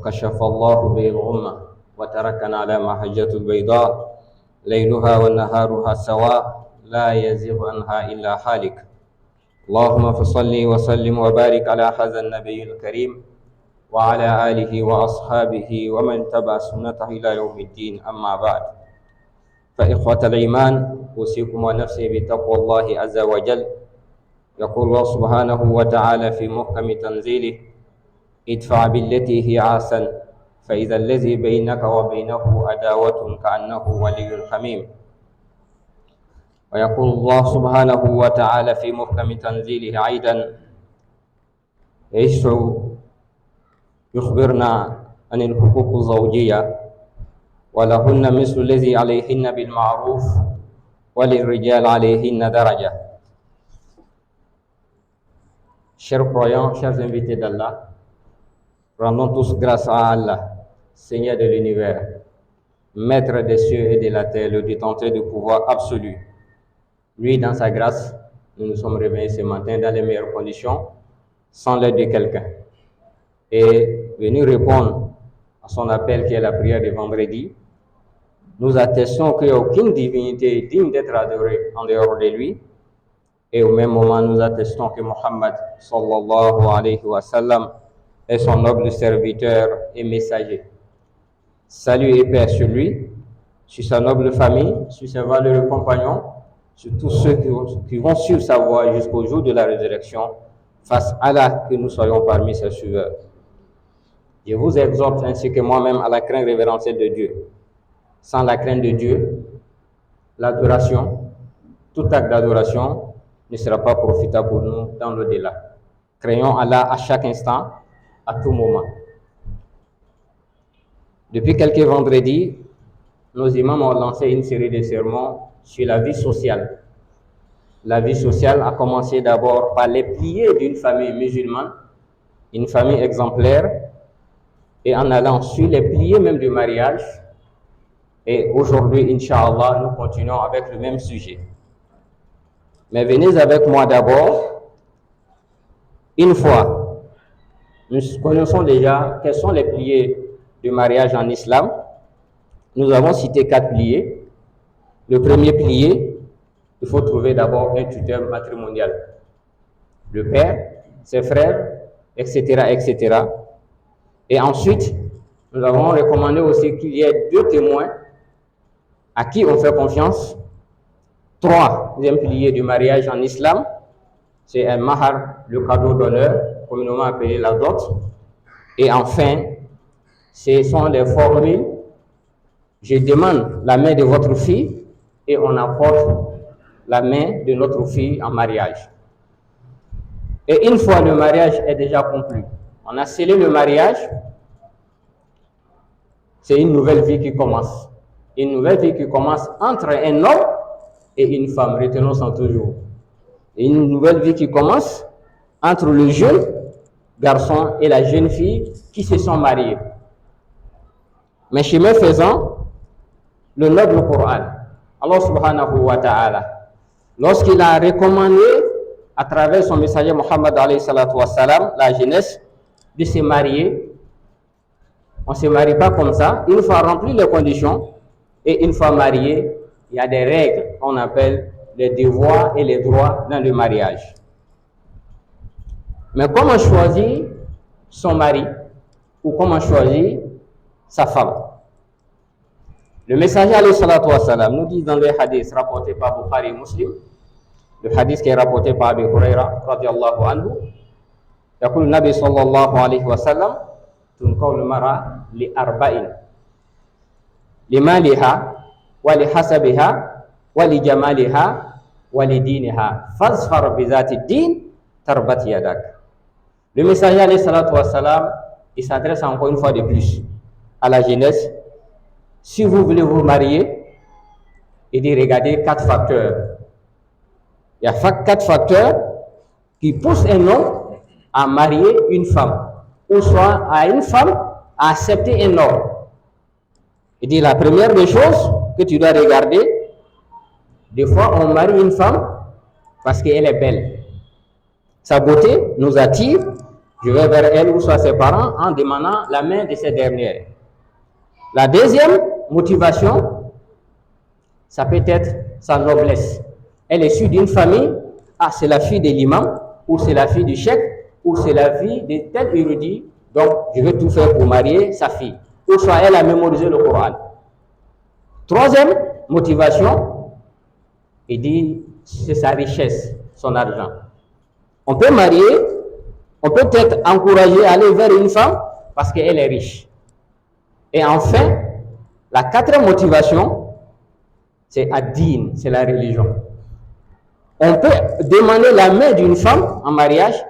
كشف الله به الغمة وتركنا على محجة البيضاء ليلها ونهارها سواء لا يزيغ عنها إلا حالك. اللهم فصل وسلم وبارك على هذا النبي الكريم وعلى آله وأصحابه ومن تبع سنته إلى يوم الدين. أما بعد، فإخوة الإيمان، أوصيكم ونفسي بتقوى الله عز وجل. يقول الله سبحانه وتعالى في محكم تنزيله: ادفع بالتي هي أحسن فإذا الذي بينك وبينه عداوة كأنه ولي حميم. ويقول الله سبحانه وتعالى في محكم تنزيله أيضا يخبرنا عن الحقوق الزوجية: ولهن مثل الذي عليهن بالمعروف وللرجال عليهن درجة. Chers croyants, chers invités d'Allah, rendons tous grâce à Allah, Seigneur de l'univers, Maître des cieux et de la terre, le détenteur du pouvoir absolu. Lui, dans sa grâce, nous nous sommes réveillés ce matin dans les meilleures conditions, sans l'aide de quelqu'un. Et venir répondre à son appel qui est la prière de vendredi, nous attestons qu'il n'y a aucune divinité digne d'être adorée en dehors de lui. Et au même moment, nous attestons que Muhammad sallallahu alayhi wa sallam est son noble serviteur et messager. Salut et paix sur lui, sur sa noble famille, sur ses valeureux compagnons, sur tous ceux qui vont suivre sa voie jusqu'au jour de la résurrection. Fasse Allah que nous soyons parmi ses suiveurs. Je vous exhorte ainsi que moi-même à la crainte révérentielle de Dieu. Sans la crainte de Dieu, l'adoration, tout acte d'adoration ne sera pas profitable pour nous dans l'au-delà. Craignons Allah à chaque instant, à tout moment. Depuis quelques vendredis, nos imams ont lancé une série de sermons sur la vie sociale. La vie sociale a commencé d'abord par les piliers d'une famille musulmane, une famille exemplaire, et en allant sur les piliers même du mariage. Et aujourd'hui, Inch'Allah, nous continuons avec le même sujet. Mais venez avec moi d'abord, une fois, nous connaissons déjà quels sont les piliers du mariage en islam. Nous avons cité 4 piliers. Le premier pilier, il faut trouver d'abord un tuteur matrimonial. Le père, ses frères, etc., etc. Et ensuite, nous avons recommandé aussi qu'il y ait 2 témoins à qui on fait confiance. 3e pilier du mariage en islam, c'est un mahar, le cadeau d'honneur, communément appelé la dot. Et enfin, ce sont les formules: je demande la main de votre fille et on apporte la main de notre fille en mariage. Et une fois le mariage est déjà conclu, on a scellé le mariage, c'est une nouvelle vie qui commence. Une nouvelle vie qui commence entre un homme et une femme, retenons ça toujours. Et une nouvelle vie qui commence entre le jeune garçon et la jeune fille qui se sont mariés. Mais chemin faisant, le noble Coran, Allah subhanahu wa ta'ala, lorsqu'il a recommandé à travers son messager Muhammad alayhi salatu wa salam, la jeunesse, de se marier, on ne se marie pas comme ça. Une fois rempli les conditions et une fois marié, il y a des règles qu'on appelle les devoirs et les droits dans le mariage. Mais comment choisir son mari ou comment choisir sa femme? Le messager alayhi salatu wa salam nous dit dans le hadith rapporté par Bukhari et Muslim, le hadith qui est rapporté par Abu Huraira radiyallahu anhu, يقول النبي صلى الله عليه وسلم: تنكح المرأة لأربع: لمالها ولحسبها ولجمالها ولدينها فاظفر بذات الدين تربت يدك. Le messager alayhi salatu wa salam, il s'adresse encore une fois de plus à la jeunesse. Si vous voulez vous marier, il dit regardez 4 facteurs. Il y a 4 facteurs qui poussent un homme à marier une femme, ou soit à une femme à accepter un homme. Il dit la première des choses que tu dois regarder, des fois on marie une femme parce qu'elle est belle. Sa beauté nous attire Je vais vers elle ou soit ses parents en demandant la main de ces dernières. La deuxième motivation, ça peut être sa noblesse. Elle est issue d'une famille, c'est la fille de l'imam, ou c'est la fille du cheikh, ou c'est la fille de tel érudit, donc je vais tout faire pour marier sa fille. Ou soit elle a mémorisé le Coran. Troisième motivation, il dit, c'est sa richesse, son argent. On peut marier, on peut être encouragé à aller vers une femme parce qu'elle est riche. Et enfin, la quatrième motivation, c'est ad-din, c'est la religion. On peut demander la main d'une femme en mariage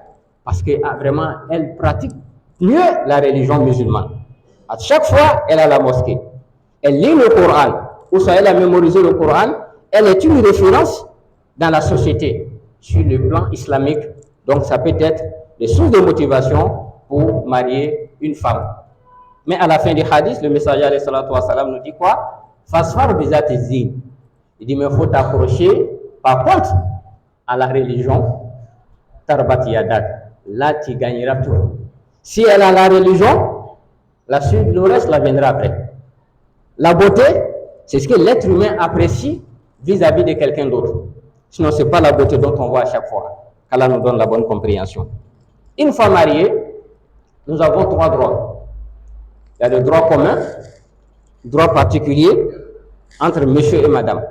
parce que vraiment, elle pratique mieux la religion musulmane. À chaque fois, elle a la mosquée. Elle lit le Coran, ou soit elle a mémorisé le Coran, elle est une référence dans la société sur le plan islamique. Donc, ça peut être des sources de motivation pour marier une femme. Mais à la fin du hadith, le messager alayhi salatu wa salam nous dit quoi? Fasfar bizati zin. Il dit, mais il faut t'approcher, par contre, à la religion, tarbat yadak. Là, tu gagneras tout. Si elle a la religion, la suite, le reste, la viendra après. La beauté, c'est ce que l'être humain apprécie vis-à-vis de quelqu'un d'autre. Sinon, ce n'est pas la beauté dont on voit à chaque fois. qu'Allah nous donne la bonne compréhension. Une fois mariés, nous avons trois droits. Il y a le droit commun, droit particulier entre monsieur et madame.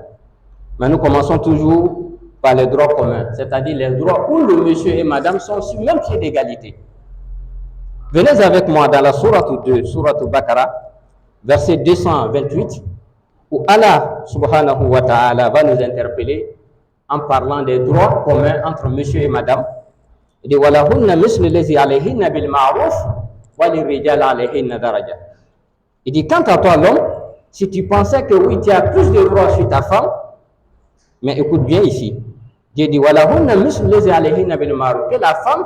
Mais nous commençons toujours par les droits communs, c'est-à-dire les droits où le monsieur et madame sont sur le même pied d'égalité. Venez avec moi dans la sourate 2, sourate Baqara, verset 228, où Allah subhanahu wa ta'ala va nous interpeller en parlant des droits communs entre monsieur et madame. Il dit walahunna mislu allazi alayhinna bil ma'ruf wa lirijal alayhinna daraja. Il dit quant à toi l'homme, si tu pensais que oui, tu as plus de droits sur ta femme, mais écoute bien ici. Dieu dit walahunna mislu allazi alayhinna bil ma'ruf, que la femme,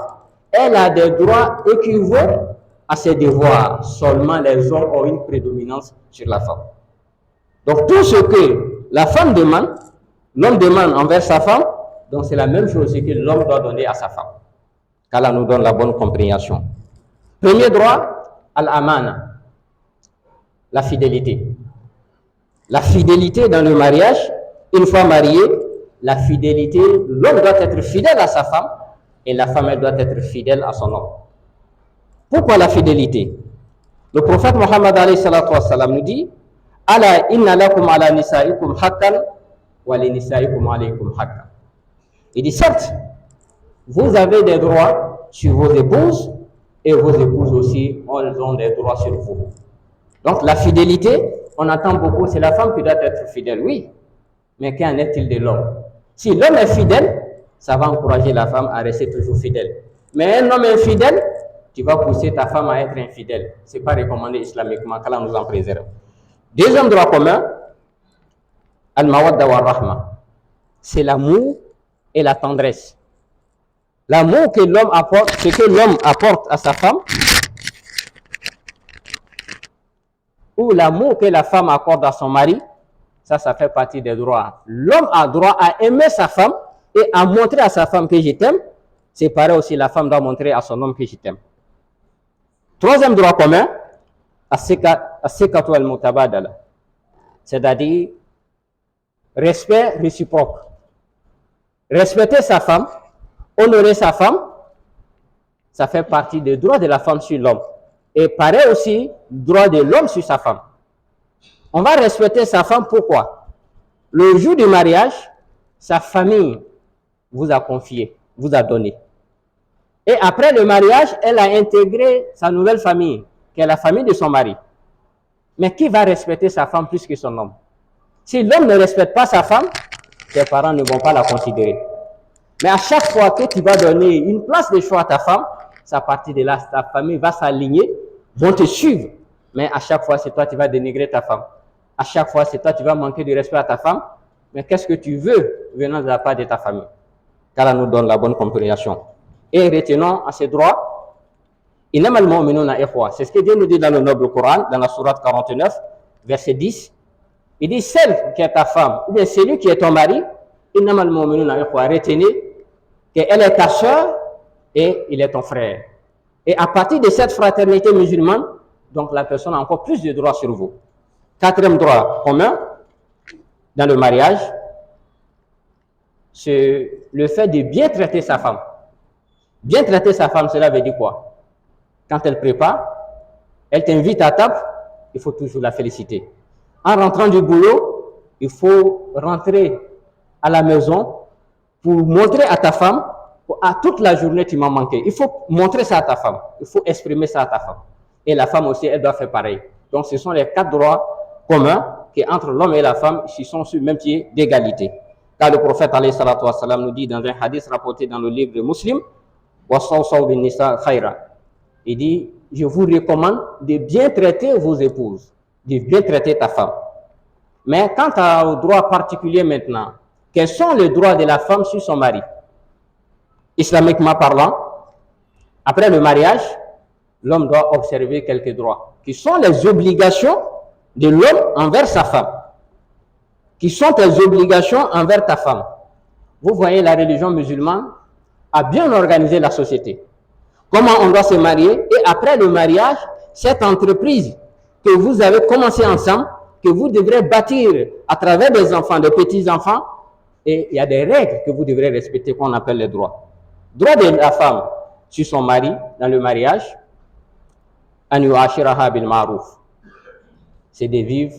elle a des droits équivalents à ses devoirs. Seulement les hommes ont une prédominance sur la femme. Donc tout ce que la femme demande, l'homme demande envers sa femme, donc c'est la même chose que l'homme doit donner à sa femme. Qu'Allah nous donne la bonne compréhension. Premier droit, al-amana, la fidélité. La fidélité dans le mariage, une fois marié, la fidélité, l'homme doit être fidèle à sa femme et la femme elle doit être fidèle à son homme. Pourquoi la fidélité? Le prophète Mohammed alayhi salatu wa salam nous dit ala inna lakum ala nisaikum haqqan wa li nisaikum alaykum haqqan. Il dit certes, vous avez des droits sur vos épouses et vos épouses aussi, elles ont des droits sur vous. Donc la fidélité, on entend beaucoup, c'est la femme qui doit être fidèle, oui. Mais qu'en est-il de l'homme? Si l'homme est fidèle, ça va encourager la femme à rester toujours fidèle. Mais un homme infidèle, tu vas pousser ta femme à être infidèle. Ce n'est pas recommandé islamiquement, qu'Allah nous en préserve. Deuxième droit commun, al-mawadda wa rahma, c'est l'amour et la tendresse. L'amour que l'homme apporte, ce que l'homme apporte à sa femme, ou l'amour que la femme accorde à son mari, ça fait partie des droits. L'homme a droit à aimer sa femme et à montrer à sa femme que je t'aime. C'est pareil aussi, la femme doit montrer à son homme que je t'aime. Troisième droit commun, as-sikatu al-mutabadala, c'est-à-dire respect réciproque. Respecter sa femme, honorer sa femme, ça fait partie des droits de la femme sur l'homme. Et pareil aussi, droit de l'homme sur sa femme. On va respecter sa femme, pourquoi? Le jour du mariage, sa famille vous a confié, vous a donné. Et après le mariage, elle a intégré sa nouvelle famille, qui est la famille de son mari. Mais qui va respecter sa femme plus que son homme? Si l'homme ne respecte pas sa femme, ses parents ne vont pas la considérer. Mais à chaque fois que tu vas donner une place de choix à ta femme, c'est à partir de là, ta famille va s'aligner, vont te suivre. Mais à chaque fois, c'est toi qui vas dénigrer ta femme. À chaque fois, c'est toi qui vas manquer de respect à ta femme. Mais qu'est-ce que tu veux venant de la part de ta famille? Qu'Allah nous donne la bonne compréhension. Et retenons à ces droits, innamal mu'minuna ikhwa. C'est ce que Dieu nous dit dans le noble Coran, dans la sourate 49, verset 10. Il dit, celle qui est ta femme, ou bien celui qui est ton mari, innamal mu'minuna ikhwa. Retenez qu'elle est ta soeur et il est ton frère. Et à partir de cette fraternité musulmane, donc la personne a encore plus de droits sur vous. Quatrième droit commun dans le mariage, c'est le fait de bien traiter sa femme. Bien traiter sa femme, cela veut dire quoi? Quand elle prépare, elle t'invite à table, il faut toujours la féliciter. En rentrant du boulot, il faut rentrer à la maison pour montrer à ta femme, à toute la journée tu m'as manqué. Il faut montrer ça à ta femme, il faut exprimer ça à ta femme. Et la femme aussi, elle doit faire pareil. Donc ce sont les 4 droits communs qui entre l'homme et la femme, ils sont sur le même pied d'égalité. Car le prophète alayhi salatu wassalam nous dit dans un hadith rapporté dans le livre de Muslim, il dit, je vous recommande de bien traiter vos épouses, de bien traiter ta femme. Mais quant au droit particulier maintenant, quels sont les droits de la femme sur son mari? Islamiquement parlant, après le mariage, l'homme doit observer quelques droits, qui sont les obligations de l'homme envers sa femme, qui sont tes obligations envers ta femme. Vous voyez, la religion musulmane a bien organisé la société. Comment on doit se marier, et après le mariage, cette entreprise que vous avez commencé ensemble, que vous devrez bâtir à travers des enfants, des petits-enfants, et il y a des règles que vous devrez respecter qu'on appelle les droits. Droit de la femme sur son mari dans le mariage, c'est de vivre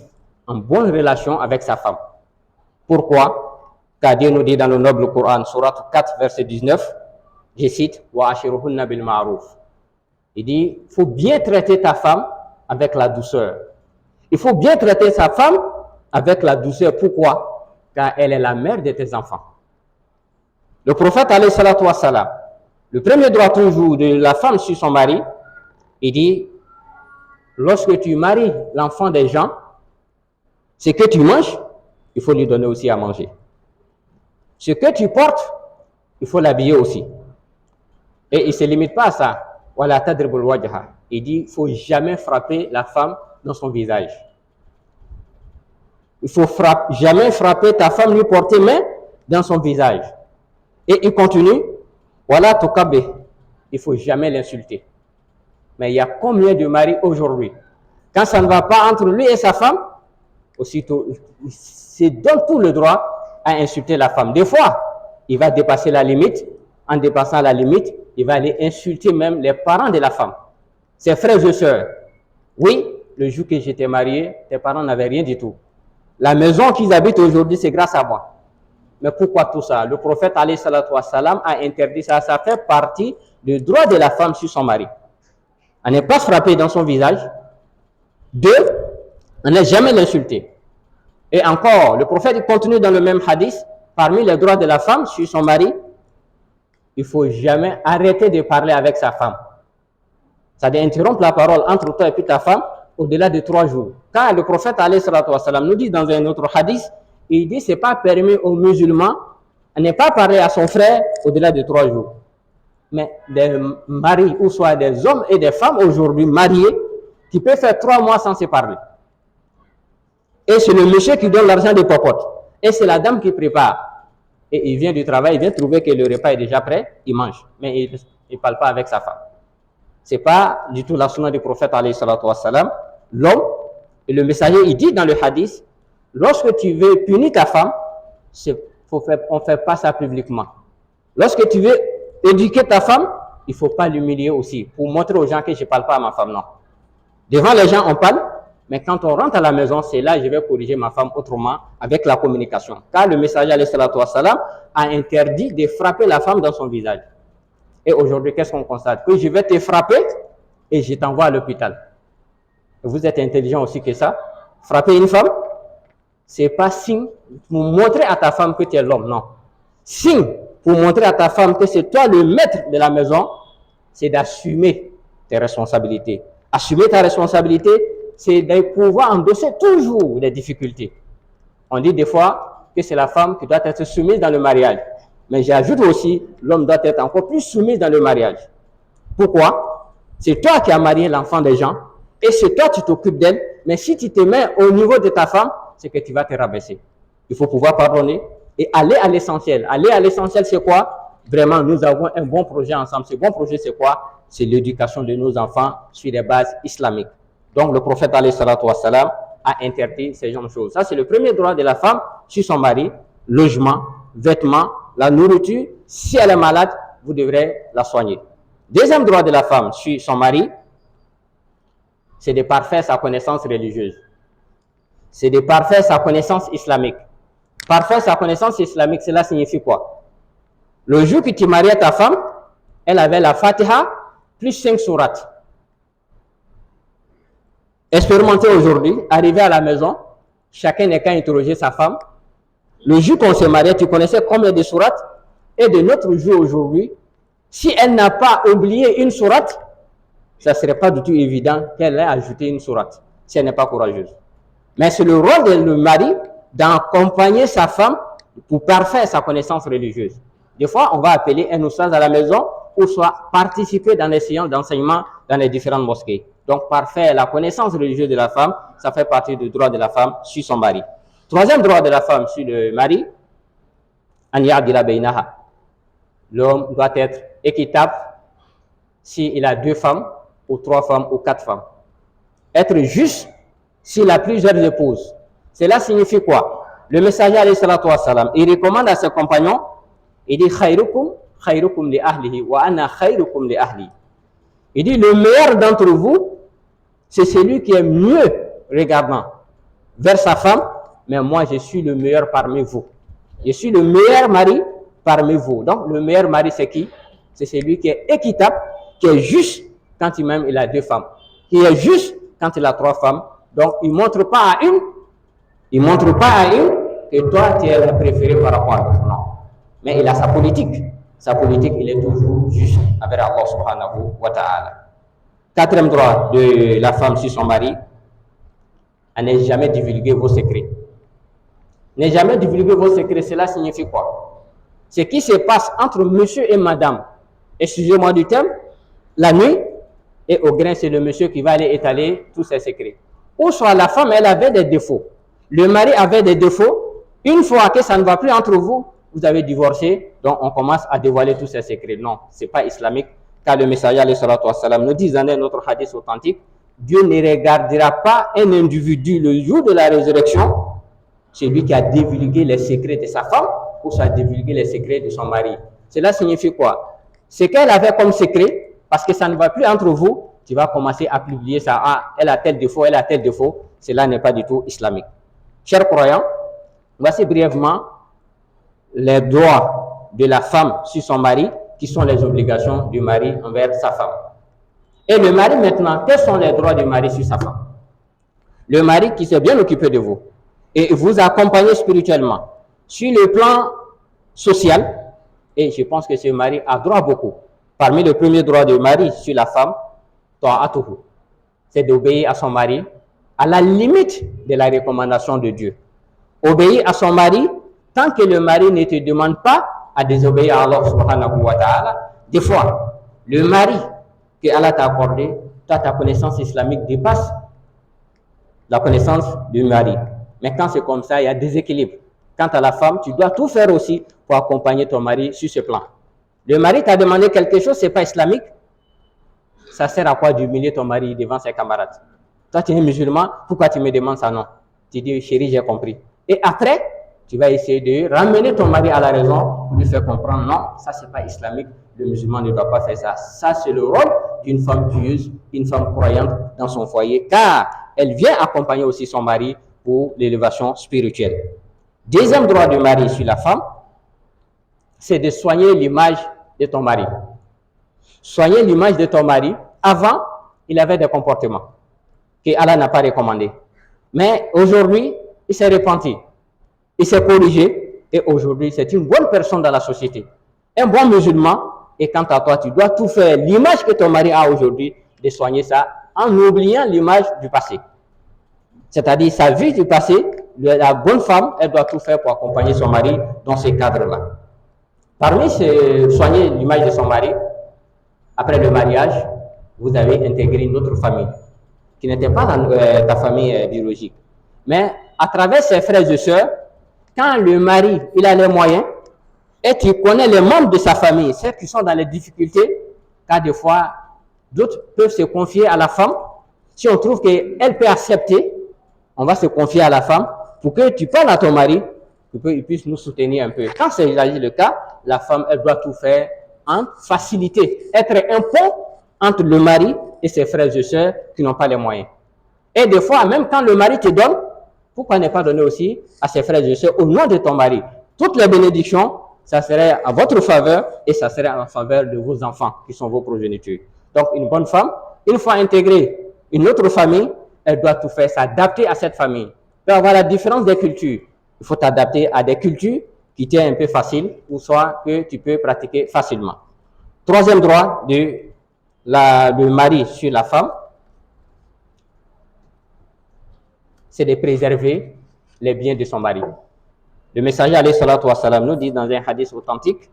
en bonne relation avec sa femme. Pourquoi? Car Dieu nous dit dans le noble Coran, Sourate 4, verset 19, je cite, il dit, il faut bien traiter ta femme avec la douceur. Il faut bien traiter sa femme avec la douceur. Pourquoi? Car elle est la mère de tes enfants. Le prophète, alayhi salatu wassalam, le premier droit toujours de la femme sur son mari, il dit, lorsque tu maries l'enfant des gens, ce que tu manges, il faut lui donner aussi à manger. Ce que tu portes, il faut l'habiller aussi. Et il ne se limite pas à ça. Il dit, il ne faut jamais frapper la femme dans son visage. Il ne faut jamais frapper ta femme, lui porter main dans son visage. Et il continue, voilà tokabe, il ne faut jamais l'insulter. Mais il y a combien de maris aujourd'hui, quand ça ne va pas entre lui et sa femme, aussitôt, il se donne tout le droit à insulter la femme. Des fois, il va dépasser la limite. En dépassant la limite, il va aller insulter même les parents de la femme, ses frères et sœurs. Oui, le jour que j'étais marié, tes parents n'avaient rien du tout. La maison qu'ils habitent aujourd'hui, c'est grâce à moi. Mais pourquoi tout ça? Le prophète alayhi salatu wassalam a interdit ça. Ça fait partie du droit de la femme sur son mari. À ne pas frapper dans son visage. 2, à ne jamais l'insulter. Et encore, le prophète continue dans le même hadith, parmi les droits de la femme sur son mari, il ne faut jamais arrêter de parler avec sa femme. C'est-à-dire interrompre la parole entre toi et puis ta femme au-delà de 3 jours. Car le prophète alayhi salatu wassalam nous dit dans un autre hadith, il dit, ce n'est pas permis aux musulmans de ne pas parler à son frère au-delà de 3 jours. Mais des maris, ou soit des hommes et des femmes aujourd'hui mariés, qui peuvent faire 3 mois sans se parler. Et c'est le monsieur qui donne l'argent des popotes. Et c'est la dame qui prépare. Et il vient du travail, il vient trouver que le repas est déjà prêt, il mange. Mais il ne parle pas avec sa femme. Ce n'est pas du tout la sunna du prophète alayhi salatu wassalam. L'homme, et le messager, il dit dans le hadith, lorsque tu veux punir ta femme, on ne fait pas ça publiquement. Lorsque tu veux éduquer ta femme, il ne faut pas l'humilier aussi, pour montrer aux gens que je ne parle pas à ma femme, non. Devant les gens, on parle, mais quand on rentre à la maison, c'est là que je vais corriger ma femme autrement, avec la communication. Car le messager alayhi salatu wassalam a interdit de frapper la femme dans son visage. Et aujourd'hui, qu'est-ce qu'on constate? Que je vais te frapper et je t'envoie à l'hôpital. Vous êtes intelligent aussi que ça. Frapper une femme, ce n'est pas signe pour montrer à ta femme que tu es l'homme, non. Signe pour montrer à ta femme que c'est toi le maître de la maison, c'est d'assumer tes responsabilités. Assumer ta responsabilité, c'est de pouvoir endosser toujours les difficultés. On dit des fois que c'est la femme qui doit être soumise dans le mariage. Mais j'ajoute aussi, l'homme doit être encore plus soumis dans le mariage. Pourquoi? C'est toi qui as marié l'enfant des gens, et c'est toi qui t'occupes d'elle, mais si tu te mets au niveau de ta femme, c'est que tu vas te rabaisser. Il faut pouvoir pardonner et aller à l'essentiel. Aller à l'essentiel, c'est quoi? Vraiment, nous avons un bon projet ensemble. Ce bon projet, c'est quoi? c'est l'éducation de nos enfants sur des bases islamiques. Donc le prophète alayhi salatu wassalam a interdit ces genres de choses. Ça, c'est le premier droit de la femme sur son mari, logement, vêtements, la nourriture. Si elle est malade, vous devrez la soigner. Deuxième droit de la femme sur son mari, c'est de parfaire sa connaissance religieuse. C'est de parfaire sa connaissance islamique. Parfaire sa connaissance islamique, cela signifie quoi? Le jour que tu mariais ta femme, elle avait la Fatiha plus 5 sourates. Expérimentez aujourd'hui, arrivé à la maison, chacun n'est qu'à interroger sa femme. Le jour qu'on s'est marié, tu connaissais combien de sourates? Et de notre jour aujourd'hui, si elle n'a pas oublié une sourate, ça ne serait pas du tout évident qu'elle ait ajouté une sourate, si elle n'est pas courageuse. Mais c'est le rôle du mari d'accompagner sa femme pour parfaire sa connaissance religieuse. Des fois, on va appeler un oustaz à la maison ou soit participer dans les séances d'enseignement dans les différentes mosquées. Donc, parfaire la connaissance religieuse de la femme, ça fait partie du droit de la femme sur son mari. Troisième droit de la femme sur le mari, an ya'dila bainaha. L'homme doit être équitable s'il a 2 femmes, ou 3 femmes, ou 4 femmes. Être juste s'il a plusieurs épouses. Cela signifie quoi? Le messager alayhi salatu wassalam, il recommande à ses compagnons, il dit khayrukum khayrukum li ahlihi wa ana khayrukum li ahli. Il dit le meilleur d'entre vous, c'est celui qui est mieux regardant vers sa femme, mais moi je suis le meilleur parmi vous. Je suis le meilleur mari parmi vous. Donc le meilleur mari c'est qui? C'est celui qui est équitable, qui est juste quand il a 2 femmes, qui est juste quand il a 3 femmes. Donc il ne montre pas à une, que toi tu es le préféré par rapport à l'autre. Non. Mais il a sa politique. Sa politique, il est toujours juste avec Allah subhanahu wa ta'ala. 4e droit de la femme sur son mari, à ne jamais divulguer vos secrets. Ne jamais divulguer vos secrets, cela signifie quoi? Ce qui se passe entre monsieur et madame, excusez-moi du terme, la nuit, et au grain, c'est le monsieur qui va aller étaler tous ses secrets. Ou soit la femme, elle avait des défauts. Le mari avait des défauts. Une fois que ça ne va plus entre vous, vous avez divorcé, donc on commence à dévoiler tous ces secrets. Non, ce n'est pas islamique, car le messager alayhi salatu wassalam nous dit dans notre hadith authentique, Dieu ne regardera pas un individu le jour de la résurrection, celui qui a divulgué les secrets de sa femme ou qui a divulgué les secrets de son mari. Cela signifie quoi? Ce qu'elle avait comme secret, parce que ça ne va plus entre vous, tu vas commencer à publier ça. Ah, elle a tel défaut, elle a tel défaut. Cela n'est pas du tout islamique. Chers croyants, voici brièvement les droits de la femme sur son mari, qui sont les obligations du mari envers sa femme. Et le mari maintenant, quels sont les droits du mari sur sa femme? Le mari qui s'est bien occupé de vous et vous accompagne spirituellement sur le plan social, et je pense que ce mari a droit beaucoup. Parmi les premiers droits du mari sur la femme, c'est d'obéir à son mari à la limite de la recommandation de Dieu. Obéir à son mari tant que le mari ne te demande pas à désobéir à Allah subhanahu wa ta'ala. Des fois, le mari que Allah t'a accordé, toi, ta connaissance islamique dépasse la connaissance du mari. Mais quand c'est comme ça, il y a déséquilibre. Quant à la femme, tu dois tout faire aussi pour accompagner ton mari sur ce plan. Le mari t'a demandé quelque chose, ce n'est pas islamique. Ça sert à quoi d'humilier ton mari devant ses camarades? Toi, tu es musulman, pourquoi tu me demandes ça? Non. Tu dis, chérie, j'ai compris. Et après, tu vas essayer de ramener ton mari à la raison pour lui faire comprendre, non, ça c'est pas islamique, le musulman ne doit pas faire ça. Ça c'est le rôle d'une femme pieuse, une femme croyante dans son foyer, car elle vient accompagner aussi son mari pour l'élévation spirituelle. Deuxième droit du mari sur la femme, c'est de soigner l'image de ton mari. Soigner l'image de ton mari. Avant, il avait des comportements que Allah n'a pas recommandés. Mais aujourd'hui, il s'est repenti. Il s'est corrigé et aujourd'hui, c'est une bonne personne dans la société. Un bon musulman, et quant à toi, tu dois tout faire. L'image que ton mari a aujourd'hui, de soigner ça en oubliant l'image du passé. C'est-à-dire sa vie du passé, la bonne femme, elle doit tout faire pour accompagner son mari dans ces cadres-là. Parmi soigner l'image de son mari, après le mariage, vous avez intégré une autre famille qui n'était pas dans ta famille biologique. Mais à travers ses frères et sœurs, quand le mari il a les moyens et tu connais les membres de sa famille, ceux qui sont dans les difficultés, car des fois D'autres peuvent se confier à la femme. Si on trouve qu'elle peut accepter, on va se confier à la femme pour que tu parles à ton mari, pour qu'il puisse nous soutenir un peu. Quand c'est le cas, la femme, elle doit tout faire en facilité, être un pont entre le mari et ses frères et sœurs qui n'ont pas les moyens. Et des fois, même quand le mari te donne, pourquoi ne pas donner aussi à ses frères et sœurs au nom de ton mari? Toutes les bénédictions, ça serait à votre faveur et ça serait en faveur de vos enfants qui sont vos progénitures. Donc, une bonne femme, une fois intégrée une autre famille, elle doit tout faire, s'adapter à cette famille. Il peut y avoir la différence des cultures. Il faut t'adapter à des cultures qui t'est un peu facile ou soit que tu peux pratiquer facilement. Troisième droit du mari sur la femme, c'est de préserver les biens de son mari. Le messager alayhi salatu wa salam nous dit dans un hadith authentique,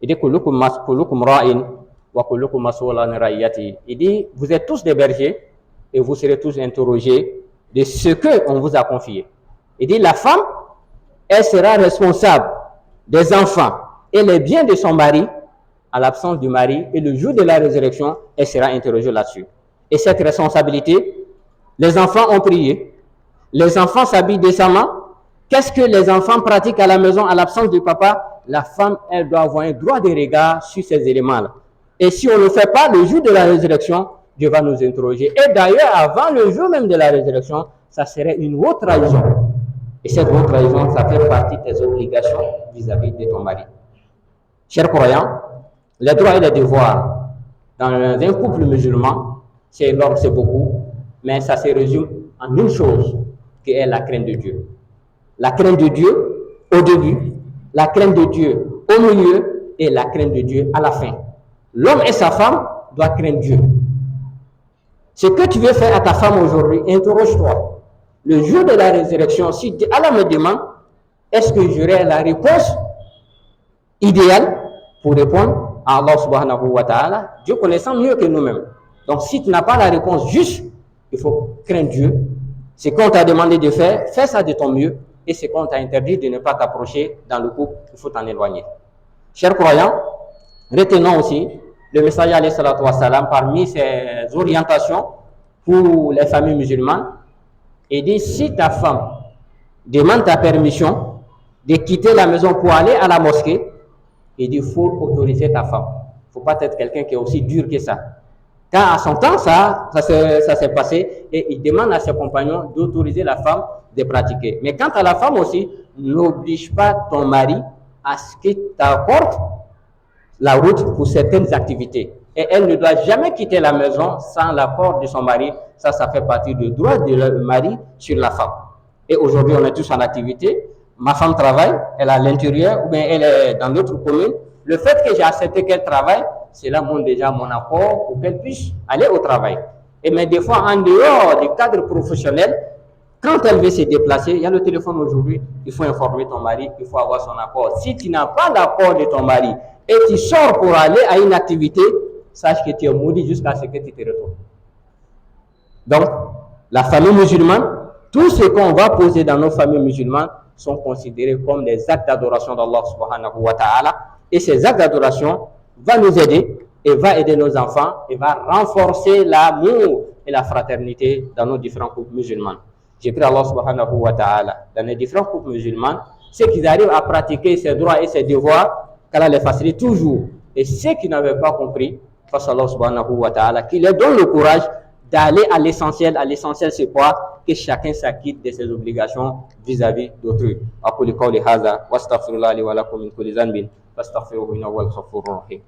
il dit kullukum ra'in wa kullukum mas'ulun ra'iyati. Il dit vous êtes tous des bergers et vous serez tous interrogés de ce que on vous a confié. Il dit la femme, elle sera responsable des enfants et les biens de son mari à l'absence du mari et le jour de la résurrection, elle sera interrogée là-dessus. Et cette responsabilité, les enfants ont prié, les enfants s'habillent décemment. Qu'est-ce que les enfants pratiquent à la maison à l'absence du papa? La femme, elle doit avoir un droit de regard sur ces éléments-là. Et si on ne le fait pas, le jour de la résurrection, Dieu va nous interroger. Et d'ailleurs, avant le jour même de la résurrection, ça serait une haute trahison. Et cette haute trahison, ça fait partie de tes obligations vis-à-vis de ton mari. Chers croyants, les droits et les devoirs dans un couple musulman, c'est énorme, c'est beaucoup, mais ça se résume en une chose, qui est la crainte de Dieu. La crainte de Dieu au début, la crainte de Dieu au milieu et la crainte de Dieu à la fin. L'homme et sa femme doivent craindre Dieu. Ce que tu veux faire à ta femme aujourd'hui, interroge-toi. Le jour de la résurrection, si Allah me demande, est-ce que j'aurai la réponse idéale pour répondre à Allah subhanahu wa ta'ala, Dieu connaissant mieux que nous-mêmes. Donc si tu n'as pas la réponse juste, il faut craindre Dieu. Ce qu'on t'a demandé de faire, fais ça de ton mieux. Et ce qu'on t'a interdit de ne pas t'approcher dans le couple, il faut t'en éloigner. Chers croyants, retenons aussi le messager alayhi salatu wa salam parmi ses orientations pour les familles musulmanes. Il dit, si ta femme demande ta permission de quitter la maison pour aller à la mosquée, il dit, il faut autoriser ta femme. Il ne faut pas être quelqu'un qui est aussi dur que ça. Car à son temps, ça s'est passé et il demande à ses compagnons d'autoriser la femme de pratiquer. Mais quant à la femme aussi, n'oblige pas ton mari à ce qu'il t'accorde la route pour certaines activités. Et elle ne doit jamais quitter la maison sans l'accord de son mari. Ça fait partie du droit du mari sur la femme. Et aujourd'hui, on est tous en activité. Ma femme travaille, elle est à l'intérieur ou bien elle est dans d'autres communes. Le fait que j'ai accepté qu'elle travaille, cela montre déjà mon accord pour qu'elle puisse aller au travail. Et mais des fois, en dehors du cadre professionnel, quand elle veut se déplacer, il y a le téléphone aujourd'hui, il faut informer ton mari, il faut avoir son accord. Si tu n'as pas l'accord de ton mari et tu sors pour aller à une activité, sache que tu es maudit jusqu'à ce que tu te retournes. Donc, la famille musulmane, tout ce qu'on va poser dans nos familles musulmanes sont considérés comme des actes d'adoration d'Allah subhanahu wa ta'ala. Et ces actes d'adoration vont nous aider et va aider nos enfants et va renforcer l'amour et la fraternité dans nos différents couples musulmans. J'ai pris Allah subhanahu wa ta'ala dans les différents couples musulmans, ceux qui arrivent à pratiquer ces droits et ces devoirs, qu'Allah les facilite toujours. Et ceux qui n'avaient pas compris, face à Allah subhanahu wa ta'ala, qu'il leur donne le courage d'aller à l'essentiel. À l'essentiel, c'est quoi? Que chacun s'acquitte de ses obligations vis-à-vis d'autrui. أقول قولي هذا واستغفر الله لي ولكم من كل ذنب فاستغفروه إنه هو الغفور الرحيم.